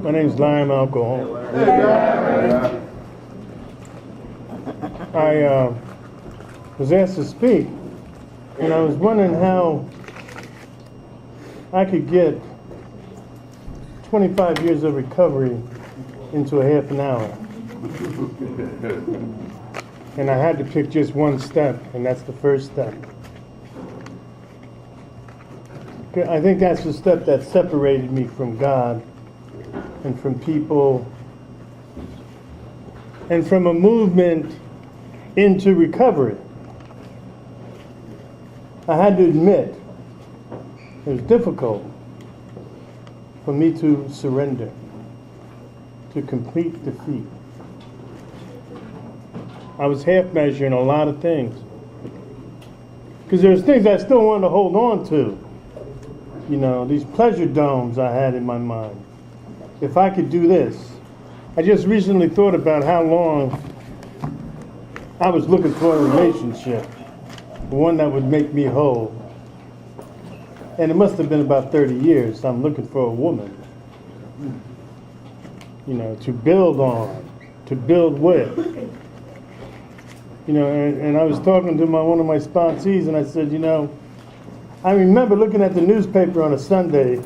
My name's Lime Alcohol. I was asked to speak, and I was wondering how I could get 25 years of recovery into a half an hour. And I had to pick just one step, and that's the first step. I think that's the step that separated me from God and from people and from a movement into recovery. I had to admit it was difficult for me to surrender to complete defeat. I was half measuring a lot of things because there's things I still wanted to hold on to. You know, these pleasure domes I had in my mind. If I could do this. I just recently thought about how long I was looking for a relationship, one that would make me whole. And it must have been about 30 years. I'm looking for a woman, you know, to build on, to build with. You know, and I was talking to one of my sponsees, and I said, you know, I remember looking at the newspaper on a Sunday,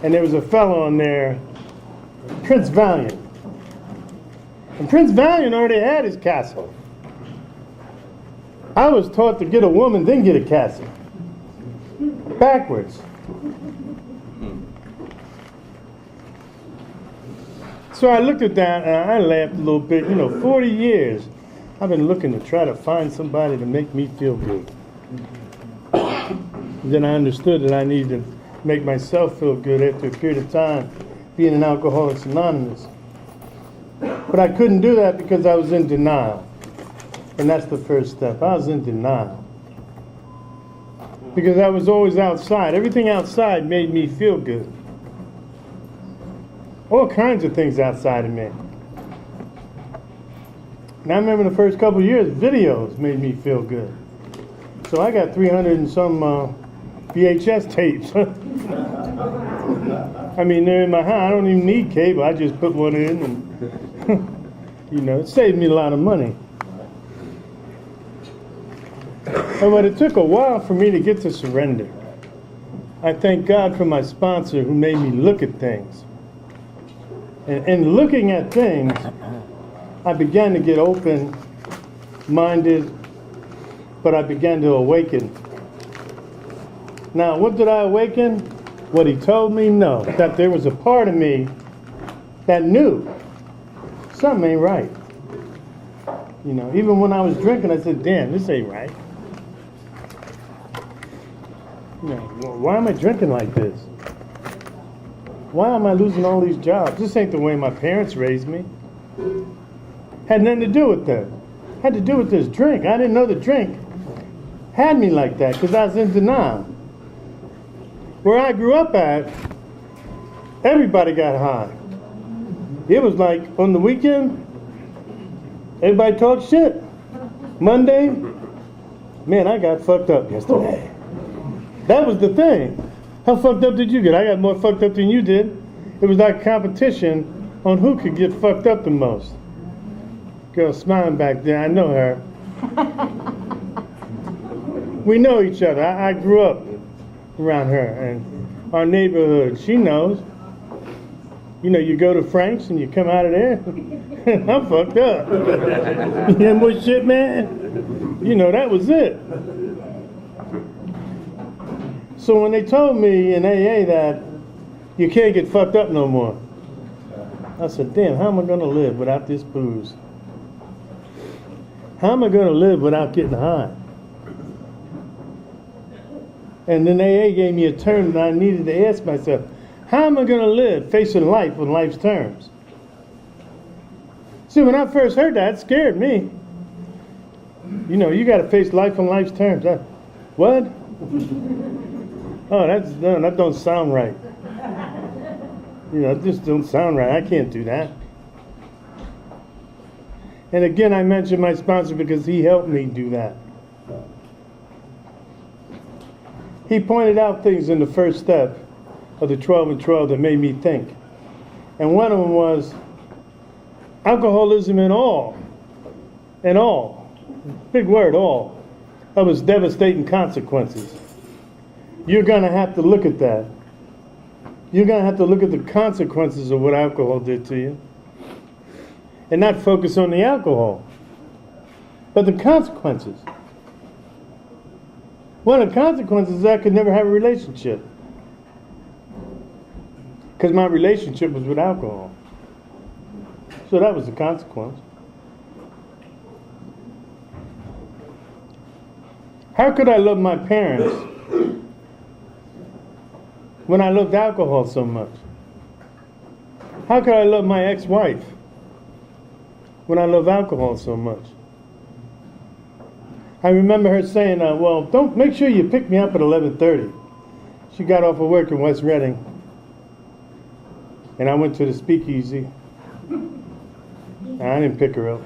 and there was a fellow on there, Prince Valiant. And Prince Valiant already had his castle. I was taught to get a woman, then get a castle. Backwards. So I looked at that, and I laughed a little bit. You know, 40 years, I've been looking to try to find somebody to make me feel good. Then I understood that I needed to make myself feel good after a period of time being an Alcoholics Anonymous. But I couldn't do that because I was in denial. And that's the first step. I was in denial. Because I was always outside. Everything outside made me feel good. All kinds of things outside of me. And I remember the first couple of years, videos made me feel good. So I got 300 and some VHS tapes. I mean, they're in my house. I don't even need cable. I just put one in, and you know, it saved me a lot of money. But it took a while for me to get to surrender. I thank God for my sponsor who made me look at things. And looking at things, I began to get open-minded, but I began to awaken. Now, what did I awaken? What he told me? No. That there was a part of me that knew something ain't right. You know, even when I was drinking, I said, damn, this ain't right. You know, why am I drinking like this? Why am I losing all these jobs? This ain't the way my parents raised me. Had nothing to do with that. Had to do with this drink. I didn't know the drink had me like that because I was in denial. Where I grew up at, everybody got high. It was like on the weekend, everybody talked shit. Monday, man, I got fucked up yesterday. That was the thing. How fucked up did you get? I got more fucked up than you did. It was like competition on who could get fucked up the most. Girl smiling back there, I know her. We know each other. I grew up around her, and our neighborhood, she knows. You know, you go to Frank's and you come out of there, I'm fucked up. You hear more shit, man? You know, that was it. So when they told me in AA that you can't get fucked up no more, I said, damn, how am I going to live without this booze? How am I going to live without getting high? And then AA gave me a term that I needed to ask myself, how am I going to live facing life on life's terms? See, when I first heard that, it scared me. You know, you got to face life on life's terms. What? Oh, that don't sound right. You know, it just don't sound right. I can't do that. And again, I mentioned my sponsor because he helped me do that. He pointed out things in the first step of the 12 and 12 that made me think. And one of them was alcoholism and all. Big word, all. Of its devastating consequences. You're going to have to look at that. You're going to have to look at the consequences of what alcohol did to you. And not focus on the alcohol, but the consequences. One of the consequences is I could never have a relationship. Because my relationship was with alcohol. So that was the consequence. How could I love my parents when I loved alcohol so much? How could I love my ex-wife when I love alcohol so much? I remember her saying, well, don't make sure you pick me up at 11:30. She got off of work in West Reading, and I went to the speakeasy, and I didn't pick her up.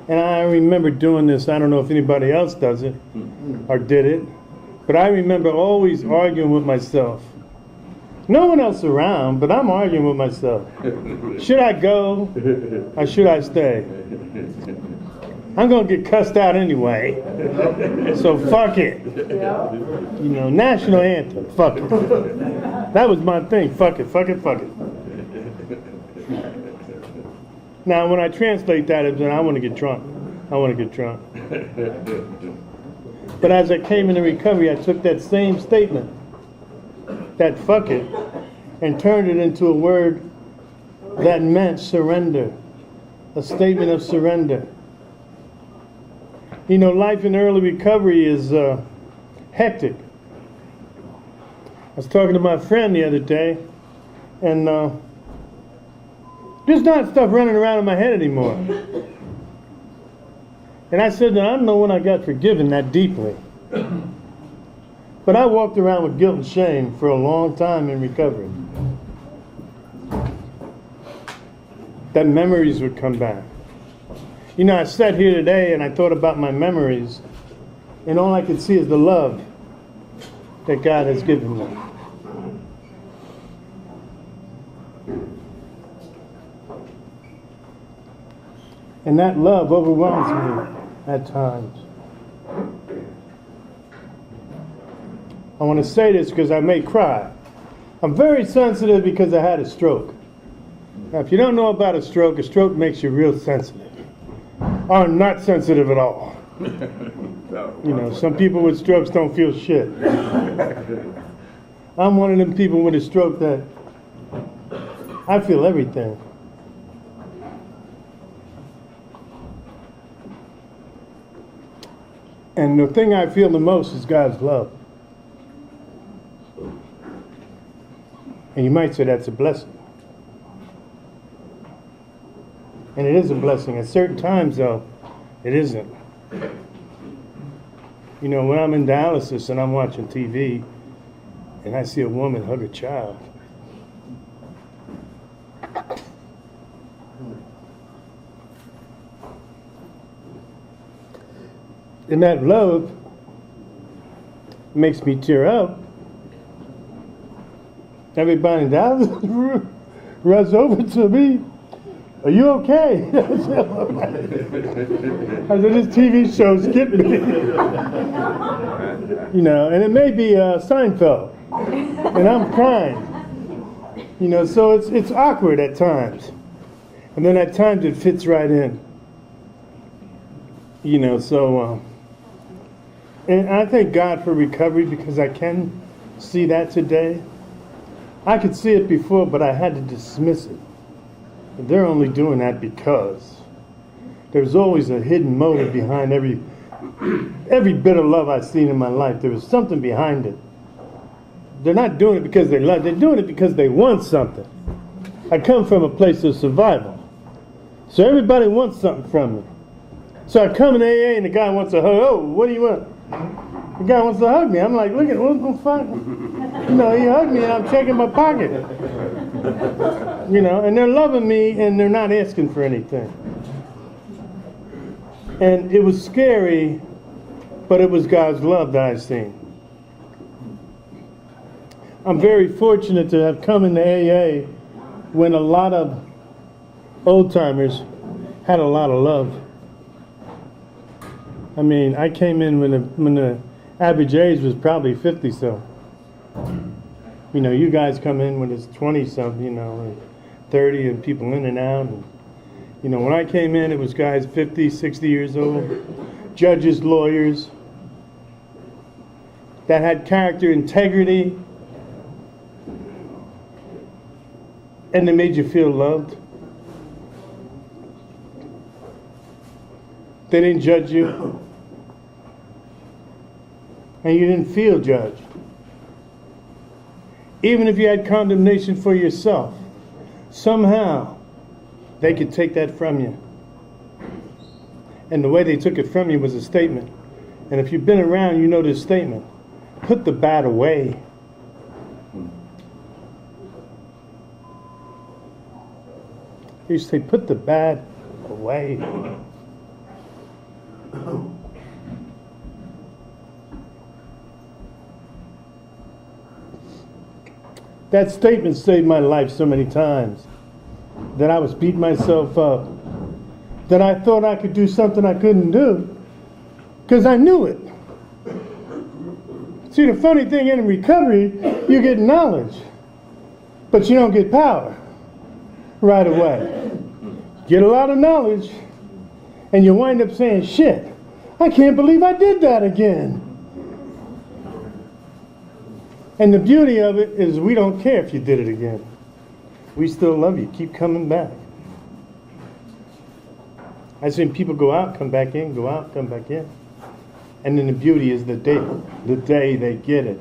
And I remember doing this. I don't know if anybody else does it or did it, but I remember always arguing with myself. No one else around, but I'm arguing with myself. Should I go or should I stay? I'm going to get cussed out anyway, so fuck it. You know, national anthem, fuck it. That was my thing, fuck it, fuck it, fuck it. Now, when I translate that, it's I want to get drunk. I want to get drunk. But as I came into recovery, I took that same statement, that fuck it, and turned it into a word that meant surrender, a statement of surrender. You know, life in early recovery is hectic. I was talking to my friend the other day, and there's not stuff running around in my head anymore. And I said that I don't know when I got forgiven that deeply. But I walked around with guilt and shame for a long time in recovery. That memories would come back. You know, I sat here today and I thought about my memories, and all I could see is the love that God has given me. And that love overwhelms me at times. I want to say this because I may cry. I'm very sensitive because I had a stroke. Now, if you don't know about a stroke makes you real sensitive. Or not sensitive at all. You know, some people with strokes don't feel shit. I'm one of them people with a stroke that I feel everything. And the thing I feel the most is God's love. And you might say that's a blessing. And it is a blessing. At certain times, though, it isn't. You know, when I'm in dialysis and I'm watching TV and I see a woman hug a child, and that love makes me tear up. Everybody in dialysis runs over to me. Are you okay? I said, this TV show skipped me. You know, and it may be Seinfeld, and I'm crying. You know, so it's awkward at times. And then at times it fits right in. You know, so, and I thank God for recovery because I can see that today. I could see it before, but I had to dismiss it. They're only doing that because there's always a hidden motive behind every bit of love I've seen in my life. There was something behind it. They're not doing it because they love. They're doing it because they want something. I come from a place of survival. So everybody wants something from me. So I come in AA and the guy wants a hug. Oh, what do you want? The guy wants to hug me. I'm like, look at what's fun. You know, he hugged me and I'm checking my pocket. You know, and they're loving me and they're not asking for anything. And it was scary, but it was God's love that I seen. I'm very fortunate to have come into AA when a lot of old-timers had a lot of love. I mean, I came in when the average age was probably 50 so. You know, you guys come in when it's 20 something, you know, and 30 and people in and out. And, you know, when I came in, it was guys 50, 60 years old, judges, lawyers, that had character, integrity, and they made you feel loved. They didn't judge you, and you didn't feel judged. Even if you had condemnation for yourself, somehow they could take that from you. And the way they took it from you was a statement. And if you've been around, you know this statement: put the bad away. He used to say, put the bad away. That statement saved my life so many times that I was beating myself up, that I thought I could do something I couldn't do because I knew it. See, the funny thing in recovery, you get knowledge, but you don't get power right away. Get a lot of knowledge, and you wind up saying, shit, I can't believe I did that again. And the beauty of it is we don't care if you did it again. We still love you. Keep coming back. I've seen people go out, come back in, go out, come back in. And then the beauty is the day they get it.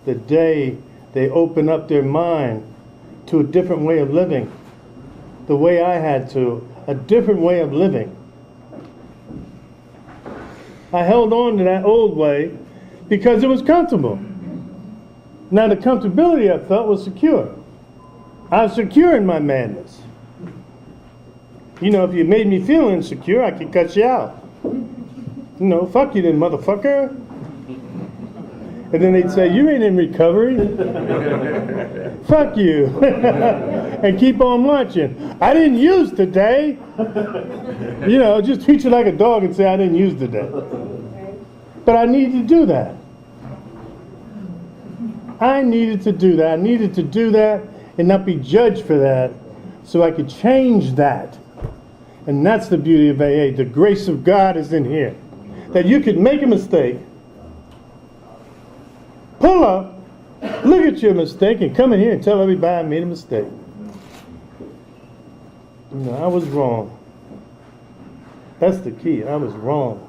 The day they open up their mind to a different way of living. The way I had to, a different way of living. I held on to that old way because it was comfortable. Now the comfortability I felt was secure. I was secure in my madness. You know, if you made me feel insecure, I could cut you out. You know, fuck you then, motherfucker. And then they'd say, you ain't in recovery. Fuck you. And keep on marching. I didn't use today. You know, just treat you like a dog and say, I didn't use today. But I needed to do that. I needed to do that. I needed to do that and not be judged for that so I could change that. And that's the beauty of AA. The grace of God is in here. That you could make a mistake, pull up, look at your mistake, and come in here and tell everybody I made a mistake. You know, I was wrong. That's the key. I was wrong.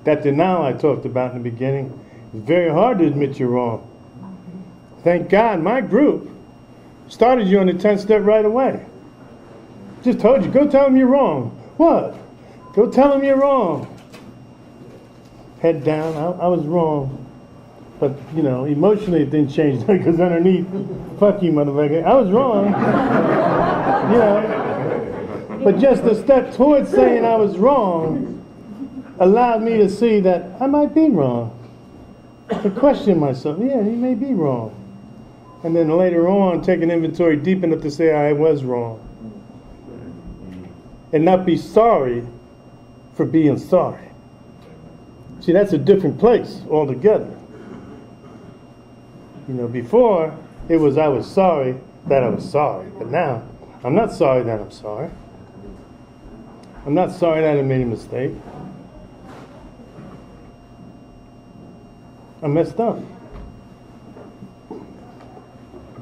That denial I talked about in the beginning, it's very hard to admit you're wrong. Thank God my group started you on the 10th step right away. Just told you, go tell them you're wrong. What? Go tell them you're wrong. Head down, I was wrong. But, you know, emotionally it didn't change because underneath, fuck you, motherfucker. I was wrong. You know. But just the step towards saying I was wrong allowed me to see that I might be wrong. To question myself, yeah, he may be wrong. And then later on, take an inventory deep enough to say I was wrong. And not be sorry for being sorry. See, that's a different place altogether. You know, before, it was I was sorry that I was sorry. But now, I'm not sorry that I'm sorry. I'm not sorry that I made a mistake. I messed up.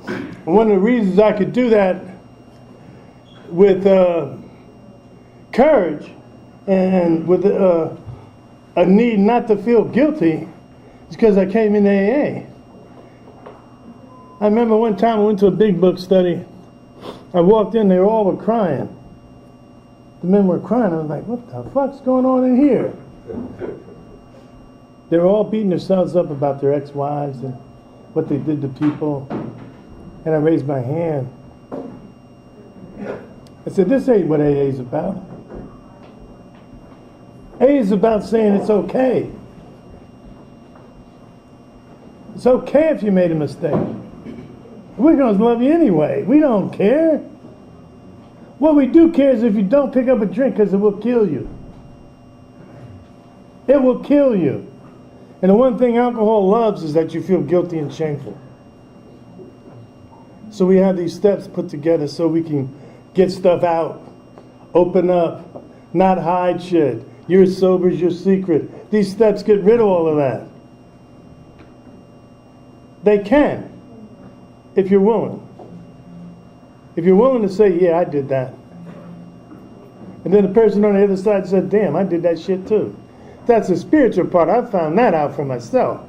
And one of the reasons I could do that with courage and with a need not to feel guilty is because I came in AA. I remember one time I went to a big book study. I walked in, they all were crying. The men were crying. I was like, what the fuck's going on in here? They were all beating themselves up about their ex-wives and what they did to people. And I raised my hand. I said, this ain't what AA is about. AA is about saying it's okay. It's okay if you made a mistake. We're going to love you anyway. We don't care. What we do care is if you don't pick up a drink, because it will kill you. It will kill you. And the one thing alcohol loves is that you feel guilty and shameful. So we have these steps put together so we can get stuff out, open up, not hide shit. You're sober is your secret. These steps get rid of all of that. They can, if you're willing. If you're willing to say, yeah, I did that. And then the person on the other side said, damn, I did that shit too. That's the spiritual part. I found that out for myself.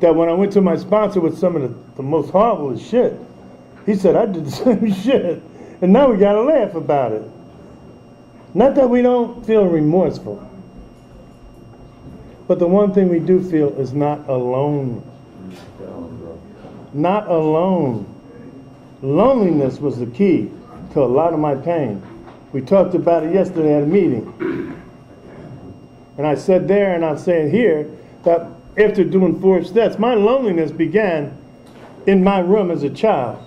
That when I went to my sponsor with some of the most horrible shit, he said, I did the same shit. And now we got to laugh about it. Not that we don't feel remorseful. But the one thing we do feel is not alone. Not alone. Loneliness was the key to a lot of my pain. We talked about it yesterday at a meeting. And I said there, and I'm saying here, that after doing 4 steps, my loneliness began in my room as a child.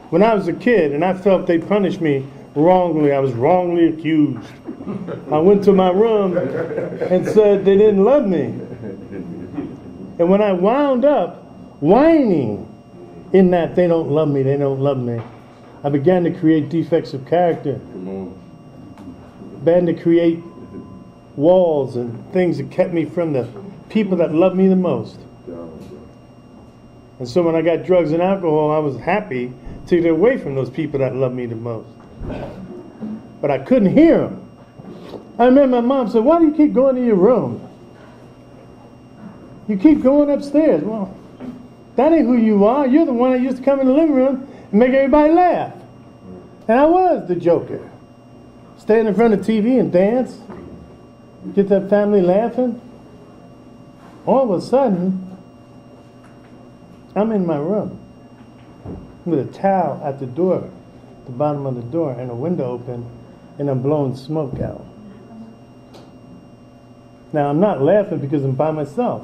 When I was a kid and I felt they punished me wrongly, I was wrongly accused. I went to my room and said they didn't love me. And when I wound up whining in that they don't love me, they don't love me, I began to create defects of character. Began to create walls and things that kept me from the people that loved me the most. And so when I got drugs and alcohol, I was happy to get away from those people that loved me the most. But I couldn't hear them. I remember my mom said, why do you keep going to your room? You keep going upstairs. Well, that ain't who you are. You're the one that used to come in the living room and make everybody laugh. And I was the joker. Stand in front of TV and dance. Get that family laughing. All of a sudden, I'm in my room with a towel at the door, the bottom of the door, and a window open, and I'm blowing smoke out. Now, I'm not laughing because I'm by myself.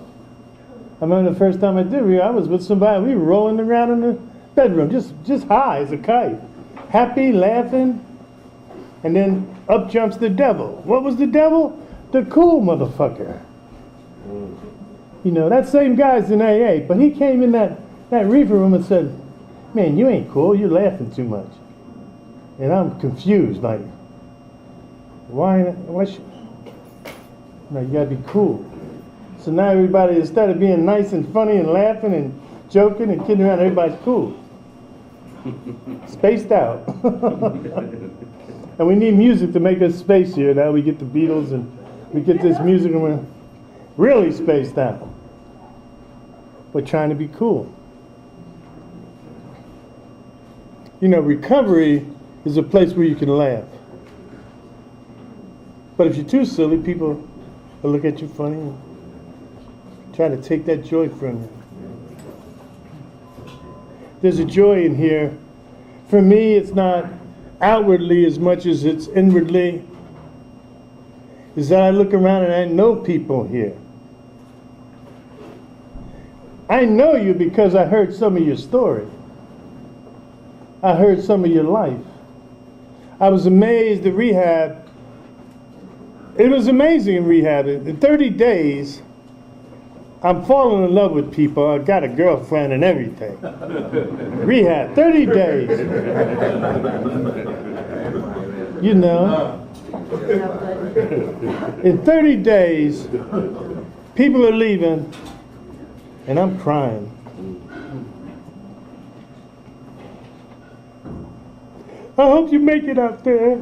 I remember the first time I did it, I was with somebody. We were rolling around in the bedroom, just high as a kite. Happy, laughing, and then up jumps the devil. What was the devil? The cool motherfucker. You know, that same guy's in AA, but he came in that reefer room and said, man, you ain't cool, you're laughing too much. And I'm confused, like, why should, no, you gotta be cool. So now everybody, instead of being nice and funny and laughing and joking and kidding around, everybody's cool. Spaced out. And we need music to make us space here. Now we get the Beatles and we get this music and we're really spaced out. We're trying to be cool. You know, recovery is a place where you can laugh. But if you're too silly, people will look at you funny and try to take that joy from you. There's a joy in here. For me, it's not outwardly as much as it's inwardly. Is that I look around and I know people here. I know you because I heard some of your story. I heard some of your life. I was amazed at rehab. It was amazing in rehab. In 30 days, I'm falling in love with people. I got a girlfriend and everything. Rehab, 30 days. You know. In 30 days, people are leaving, and I'm crying. I hope you make it out there.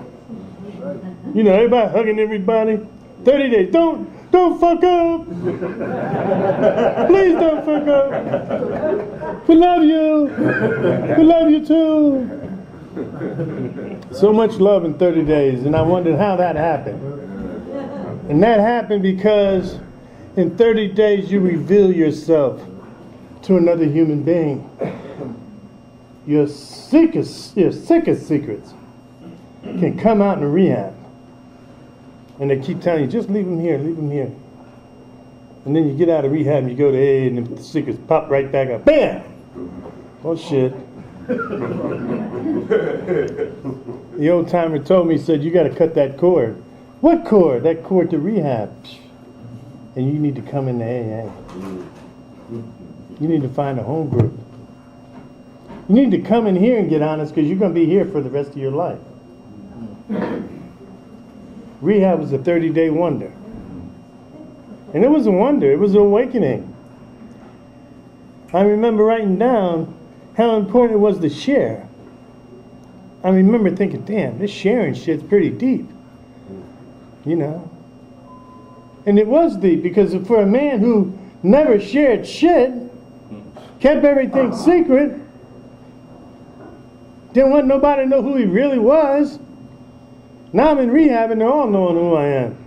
You know, everybody hugging everybody. 30 days. Don't fuck up. Please don't fuck up. We love you. We love you too. So much love in 30 days, and I wondered how that happened. And that happened because in 30 days you reveal yourself to another human being. Your sickest secrets can come out in rehab. And they keep telling you, just leave him here, leave him here. And then you get out of rehab and you go to AA and the stickers pop right back up. Bam! Oh shit. The old timer told me, he said, you got to cut that cord. What cord? That cord to rehab. And you need to come into AA. You need to find a home group. You need to come in here and get honest because you're going to be here for the rest of your life. Rehab was a 30-day wonder. And it was a wonder. It was an awakening. I remember writing down how important it was to share. I remember thinking, damn, this sharing shit's pretty deep. You know? And it was deep because for a man who never shared shit, kept everything secret, didn't want nobody to know who he really was. Now I'm in rehab and they're all knowing who I am.